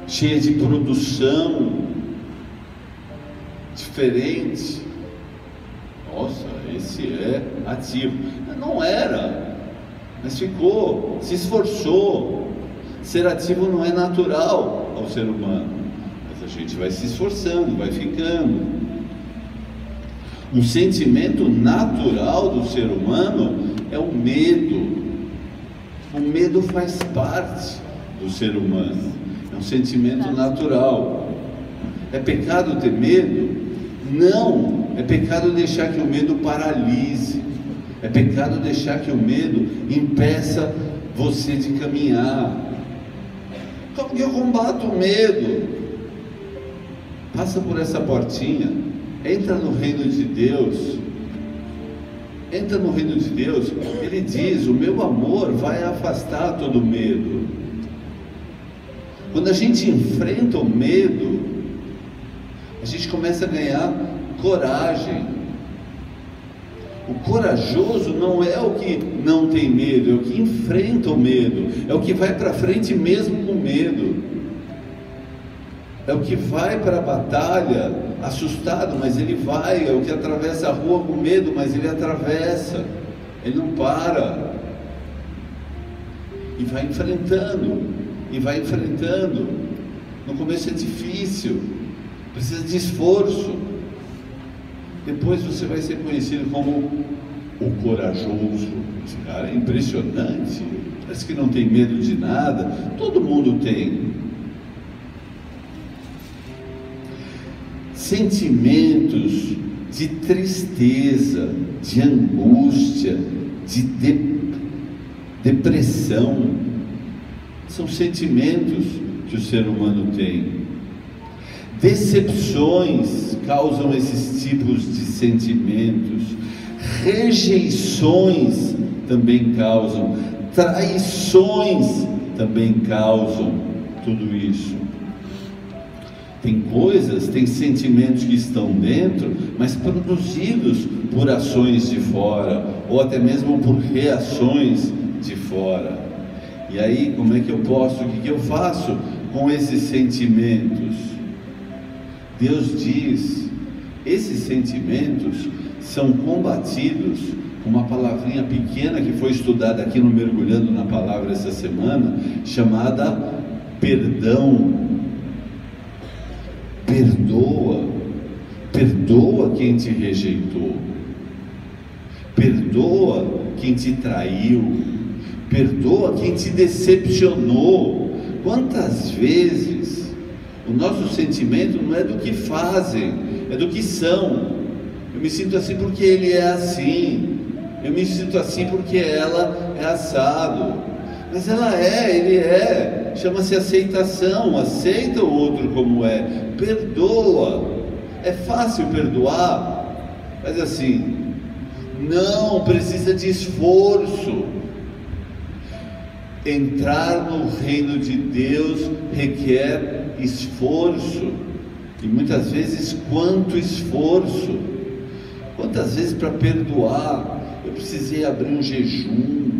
cheia de produção, diferente. Nossa, esse é ativo. Não era, mas ficou, se esforçou. Ser ativo não é natural ao ser humano, mas a gente vai se esforçando, vai ficando. Um sentimento natural do ser humano é o medo. O medo faz parte do ser humano, é um sentimento natural. É pecado ter medo? Não, é pecado deixar que o medo paralise, é pecado deixar que o medo impeça você de caminhar. Como que eu combato o medo? Passa por essa portinha, entra no reino de Deus. Entra no reino de Deus. Ele diz: o meu amor vai afastar todo medo. Quando a gente enfrenta o medo, a gente começa a ganhar coragem. O corajoso não é o que não tem medo, é o que enfrenta o medo, é o que vai para frente mesmo com medo, é o que vai para a batalha assustado, mas ele vai, é o que atravessa a rua com medo, mas ele atravessa, ele não para, e vai enfrentando, e vai enfrentando. No começo é difícil, precisa de esforço. Depois você vai ser conhecido como o corajoso. Esse cara é impressionante, parece que não tem medo de nada. Todo mundo tem. Sentimentos de tristeza, de angústia, de depressão, são sentimentos que o ser humano tem. Decepções causam esses tipos de sentimentos, rejeições também causam, traições também causam tudo isso. Tem coisas, tem sentimentos que estão dentro, mas produzidos por ações de fora, ou até mesmo por reações de fora. E aí, como é que eu posso, o que eu faço com esses sentimentos? Deus diz, esses sentimentos são combatidos com uma palavrinha pequena que foi estudada aqui no Mergulhando na Palavra essa semana, chamada perdão. Perdoa quem te rejeitou, perdoa quem te traiu, perdoa quem te decepcionou. Quantas vezes o nosso sentimento não é do que fazem, é do que são. Eu me sinto assim porque ele é assim, eu me sinto assim porque ela é assado, mas ela é, ele é, chama-se aceitação. Aceita o outro como é, perdoa. É fácil perdoar, mas assim, não, precisa de esforço. Entrar no reino de Deus requer esforço, e muitas vezes quanto esforço. Quantas vezes para perdoar eu precisei abrir um jejum,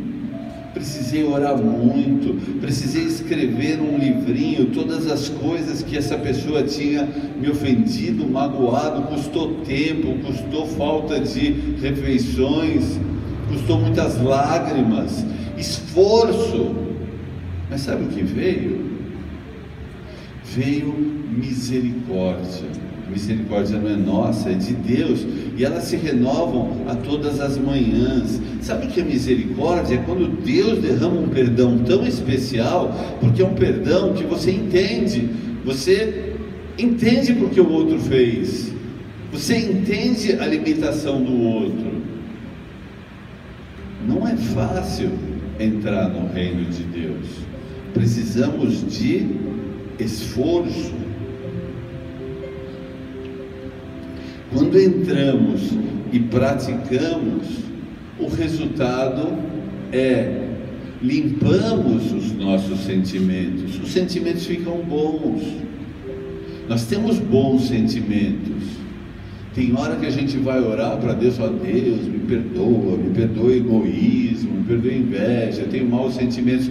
precisei orar muito, precisei escrever um livrinho, todas as coisas que essa pessoa tinha me ofendido, magoado, custou tempo, custou falta de refeições, custou muitas lágrimas, esforço. Mas sabe o que veio? Veio misericórdia. Misericórdia não é nossa, é de Deus, e elas se renovam a todas as manhãs. Sabe o que é misericórdia? É quando Deus derrama um perdão tão especial, porque é um perdão que você entende porque o outro fez, você entende a limitação do outro. Não é fácil entrar no reino de Deus, precisamos de esforço. Quando entramos e praticamos, o resultado é limpamos os nossos sentimentos. Os sentimentos ficam bons. Nós temos bons sentimentos. Tem hora que a gente vai orar para Deus, ó Deus, me perdoa o egoísmo, me perdoa a inveja, eu tenho maus sentimentos.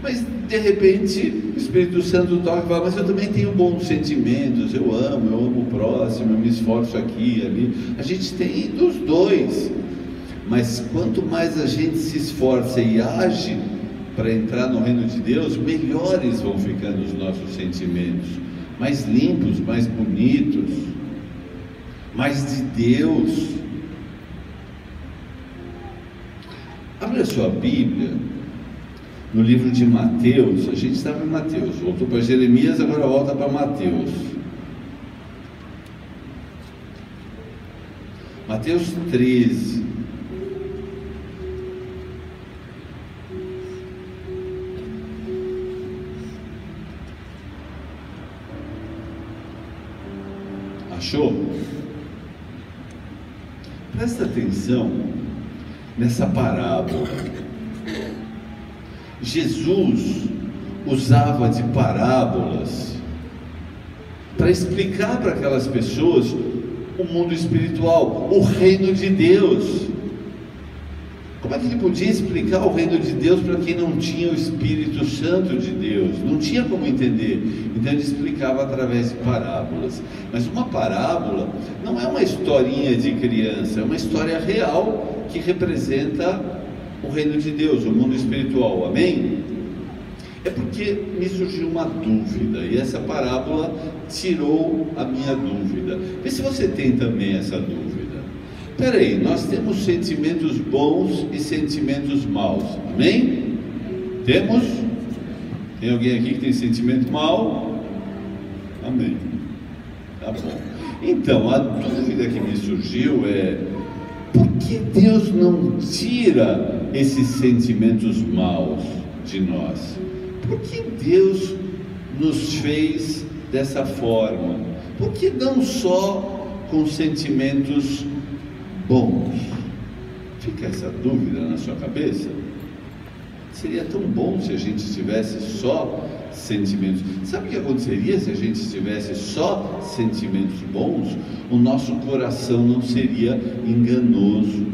Mas de repente o Espírito Santo toca e fala: mas eu também tenho bons sentimentos, eu amo o próximo, eu me esforço aqui e ali. A gente tem dos dois, mas quanto mais a gente se esforça e age para entrar no reino de Deus, melhores vão ficando os nossos sentimentos, mais limpos, mais bonitos, mais de Deus. Abra a sua Bíblia no livro de Mateus. A gente estava em Mateus, voltou para Jeremias, agora volta para Mateus. Mateus 13. Achou? Presta atenção nessa parábola. Jesus usava de parábolas para explicar para aquelas pessoas o mundo espiritual, o reino de Deus. Como é que ele podia explicar o reino de Deus para quem não tinha o Espírito Santo de Deus? Não tinha como entender. Então ele explicava através de parábolas. Mas uma parábola não é uma historinha de criança, é uma história real que representa o reino de Deus, o mundo espiritual. Amém? É porque me surgiu uma dúvida, e essa parábola tirou a minha dúvida. Vê se você tem também essa dúvida. Peraí, nós temos sentimentos bons e sentimentos maus, amém? Temos? Tem alguém aqui que tem sentimento mau? Amém. Tá bom. Então, a dúvida que me surgiu é: por que Deus não tira esses sentimentos maus de nós? Por que Deus nos fez dessa forma? Por que não só com sentimentos bons? Fica essa dúvida na sua cabeça? Seria tão bom se a gente tivesse só sentimentos. Sabe o que aconteceria se a gente tivesse só sentimentos bons? O nosso coração não seria enganoso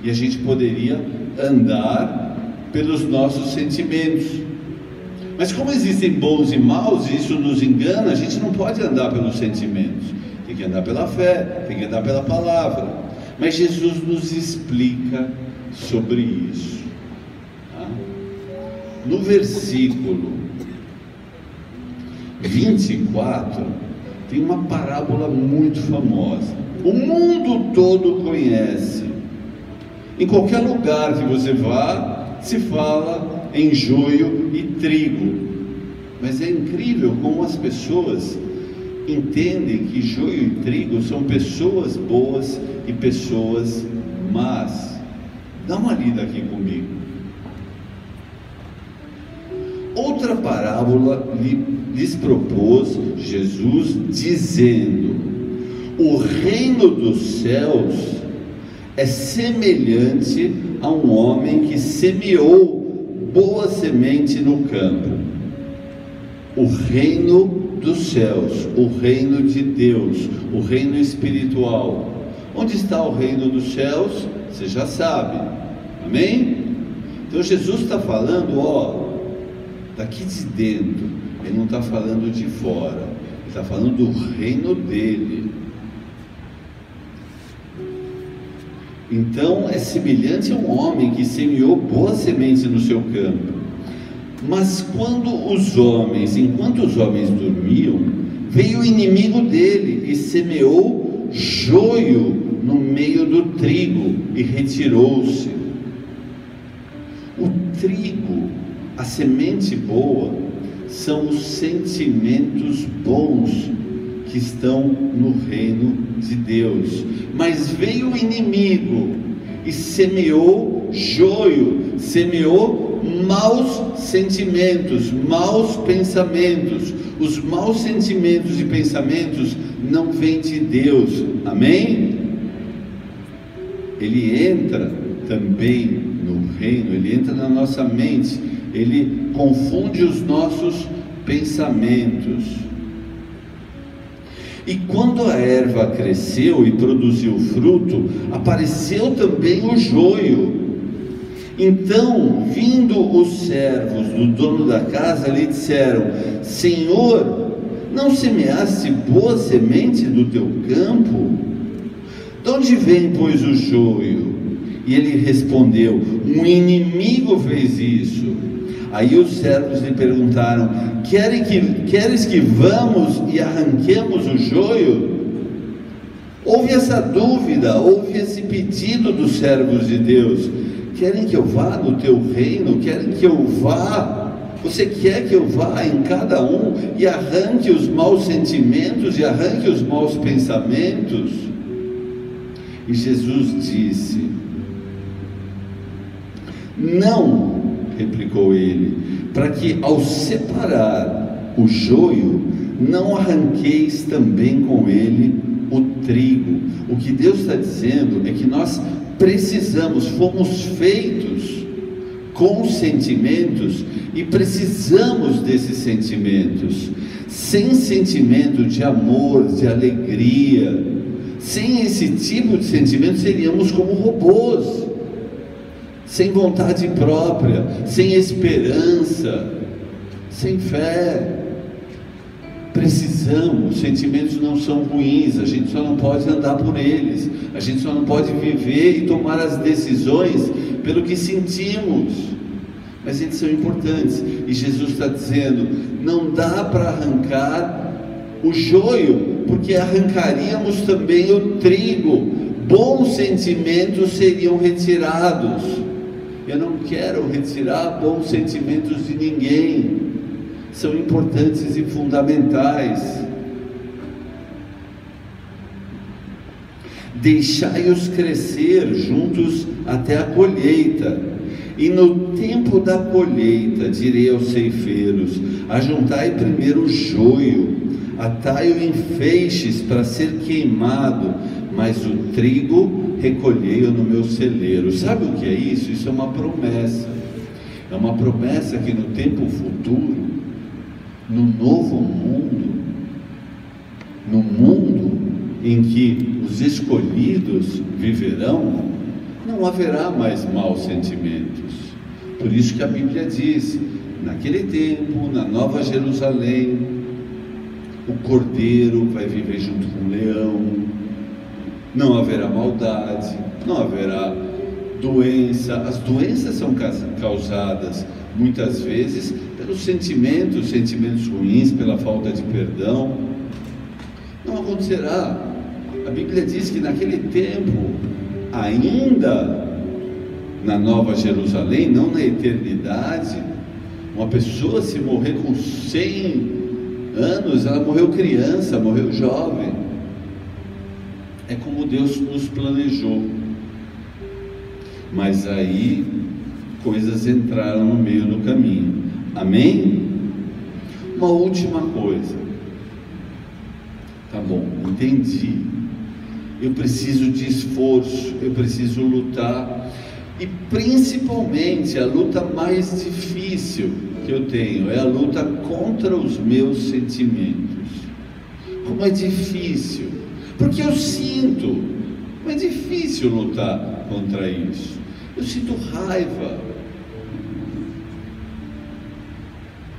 e a gente poderia andar pelos nossos sentimentos. Mas como existem bons e maus, e isso nos engana, a gente não pode andar pelos sentimentos. Tem que andar pela fé, tem que andar pela palavra. Mas Jesus nos explica sobre isso. Tá? No versículo 24, tem uma parábola muito famosa. O mundo todo conhece. Em qualquer lugar que você vá, se fala em joio e trigo. Mas é incrível como as pessoas entendem que joio e trigo são pessoas boas e pessoas más. Dá uma lida aqui comigo. Outra parábola lhes propôs Jesus, dizendo: o reino dos céus é semelhante a um homem que semeou boa semente no campo. O reino dos céus, o reino de Deus, o reino espiritual. Onde está o reino dos céus? Você já sabe, amém? Então Jesus está falando, daqui de dentro, ele não está falando de fora, ele está falando do reino dele. Então é semelhante a um homem que semeou boa semente no seu campo. Mas enquanto os homens dormiam, veio o inimigo dele e semeou joio no meio do trigo e retirou-se. O trigo, a semente boa, são os sentimentos bons que estão no reino de Deus. Mas veio o inimigo e semeou joio, semeou maus sentimentos, maus pensamentos. Os maus sentimentos e pensamentos não vêm de Deus, amém? Ele entra também no reino, ele entra na nossa mente, ele confunde os nossos pensamentos. E quando a erva cresceu e produziu fruto, apareceu também o joio. Então, vindo os servos do dono da casa, lhe disseram: Senhor, não semeaste boa semente do teu campo? De onde vem, pois, o joio? E ele respondeu: um inimigo fez isso. Aí os servos lhe perguntaram: queres que vamos e arranquemos o joio? Houve essa dúvida, houve esse pedido dos servos de Deus: querem que eu vá no teu reino? Querem que eu vá? Você quer que eu vá em cada um e arranque os maus sentimentos e arranque os maus pensamentos? E Jesus disse: não, replicou ele, para que ao separar o joio, não arranqueis também com ele o trigo. O que Deus está dizendo é que nós precisamos, fomos feitos com sentimentos e precisamos desses sentimentos. Sem sentimento de amor, de alegria, sem esse tipo de sentimento, seríamos como robôs, sem vontade própria, sem esperança, sem fé. Precisamos, sentimentos não são ruins, a gente só não pode andar por eles, a gente só não pode viver e tomar as decisões pelo que sentimos, mas eles são importantes. E Jesus está dizendo: não dá para arrancar o joio, porque arrancaríamos também o trigo, bons sentimentos seriam retirados. Eu não quero retirar bons sentimentos de ninguém, são importantes e fundamentais. Deixai-os crescer juntos até a colheita, e no tempo da colheita direi aos ceifeiros: ajuntai primeiro o joio, atai-o em feixes para ser queimado, mas o trigo recolhei-o no meu celeiro. Sabe o que é isso? Isso é uma promessa. É uma promessa que no tempo futuro, no novo mundo, no mundo em que os escolhidos viverão, não haverá mais maus sentimentos. Por isso que a Bíblia diz: naquele tempo, na Nova Jerusalém, o cordeiro vai viver junto com o leão, não haverá maldade, não haverá doença. As doenças são causadas muitas vezes pelos sentimentos ruins, pela falta de perdão. Não acontecerá. A Bíblia diz que naquele tempo, ainda na Nova Jerusalém, não na eternidade, uma pessoa, se morrer com 100 anos, ela morreu criança, morreu jovem. É como Deus nos planejou. Mas aí coisas entraram no meio do caminho. Amém? Uma última coisa. Tá bom, entendi. Eu preciso de esforço, eu preciso lutar. E principalmente a luta mais difícil que eu tenho é a luta contra os meus sentimentos. Como é difícil, porque eu sinto. Como é difícil lutar contra isso. Eu sinto raiva.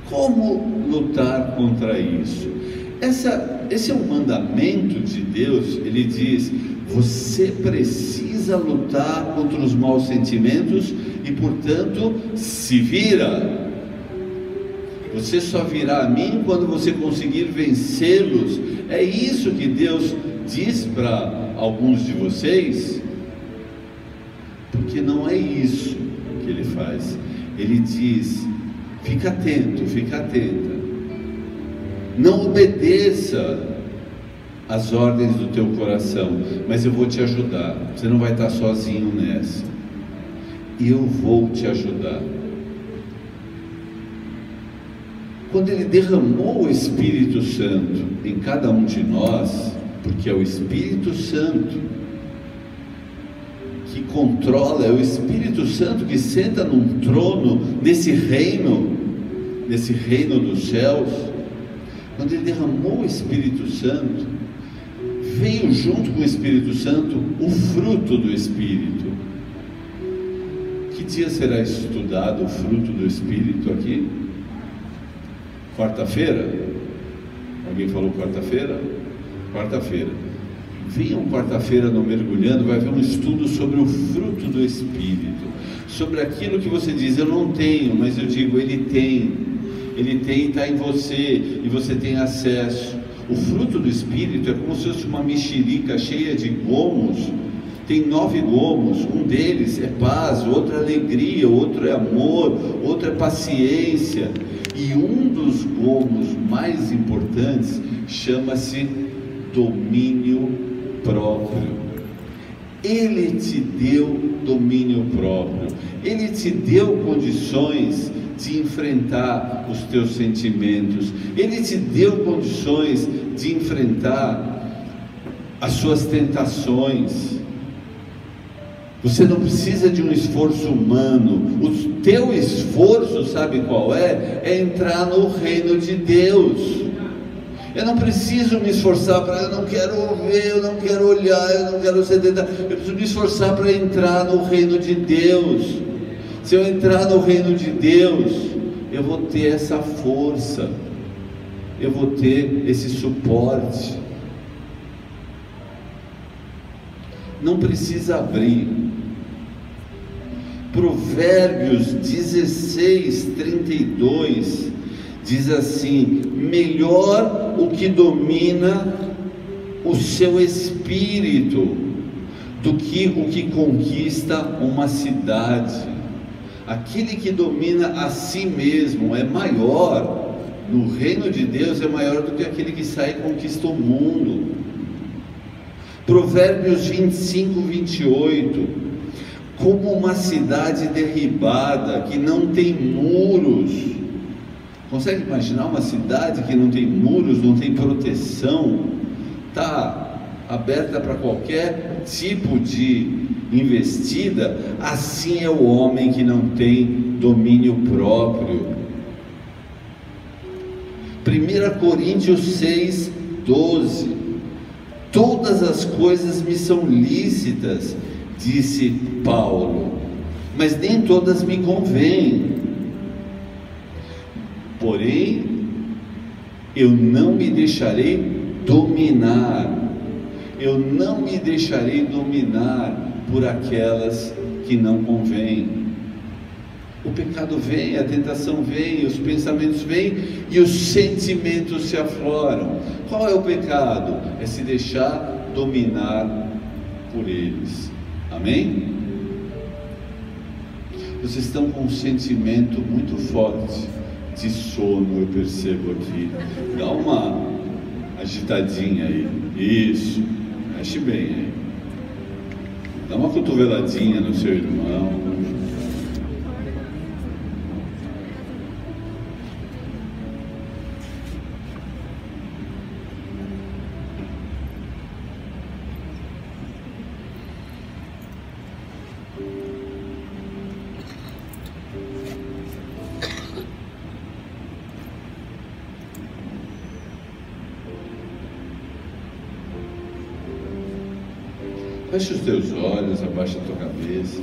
Como lutar contra isso? Esse é um mandamento de Deus. Ele diz: você precisa lutar contra os maus sentimentos e, portanto, se vira. Você só virá a mim quando você conseguir vencê-los. É isso que Deus diz para alguns de vocês? Porque não é isso que Ele faz. Ele diz: fica atento, fica atenta. Não obedeça as ordens do teu coração, mas eu vou te ajudar. Você não vai estar sozinho nessa. Eu vou te ajudar. Quando Ele derramou o Espírito Santo em cada um de nós, porque é o Espírito Santo que controla, é o Espírito Santo que senta num trono nesse reino dos céus. Quando Ele derramou o Espírito Santo, veio junto com o Espírito Santo o fruto do Espírito, que dia será estudado o fruto do Espírito aqui? Quarta-feira? Alguém falou quarta-feira? Quarta-feira. Venham quarta-feira no Mergulhando, vai haver um estudo sobre o fruto do Espírito, sobre aquilo que você diz, eu não tenho, mas eu digo, Ele tem e está em você, e você tem acesso. O fruto do Espírito é como se fosse uma mexerica cheia de gomos, tem 9 gomos, um deles é paz, o outro é alegria, o outro é amor, o outro é paciência, e um dos gomos mais importantes chama-se domínio próprio. Ele te deu domínio próprio, Ele te deu condições de enfrentar os teus sentimentos, Ele te deu condições de enfrentar as suas tentações. Você não precisa de um esforço humano. O teu esforço, sabe qual é? É entrar no reino de Deus. Eu não preciso me esforçar para, eu não quero ver, eu não quero olhar, eu não quero ser tentado. Eu preciso me esforçar para entrar no reino de Deus. Se eu entrar no reino de Deus, eu vou ter essa força, eu vou ter esse suporte. Não precisa abrir. Provérbios 16:32 diz assim: melhor o que domina o seu espírito do que o que conquista uma cidade. Aquele que domina a si mesmo é maior, no reino de Deus é maior do que aquele que sai e conquista o mundo. Provérbios 25:28: como uma cidade derribada, que não tem muros. Consegue imaginar uma cidade que não tem muros, não tem proteção, está aberta para qualquer tipo de investida? Assim é o homem que não tem domínio próprio. 1 Coríntios 6:12: todas as coisas me são lícitas, disse Paulo, mas nem todas me convêm. Porém, eu não me deixarei dominar, eu não me deixarei dominar por aquelas que não convêm. O pecado vem, a tentação vem, os pensamentos vêm e os sentimentos se afloram. Qual é o pecado? É se deixar dominar por eles. Amém? Vocês estão com um sentimento muito forte de sono, eu percebo aqui. Dá uma agitadinha aí. Isso, mexe bem aí. Dá uma cotoveladinha no seu irmão. Feche os teus olhos, abaixa a tua cabeça.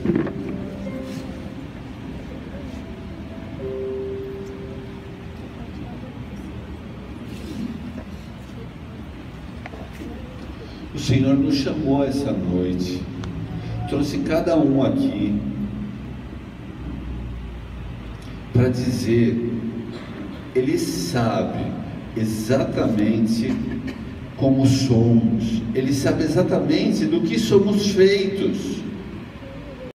O Senhor nos chamou essa noite, trouxe cada um aqui para dizer, Ele sabe exatamente como somos, Ele sabe exatamente do que somos feitos.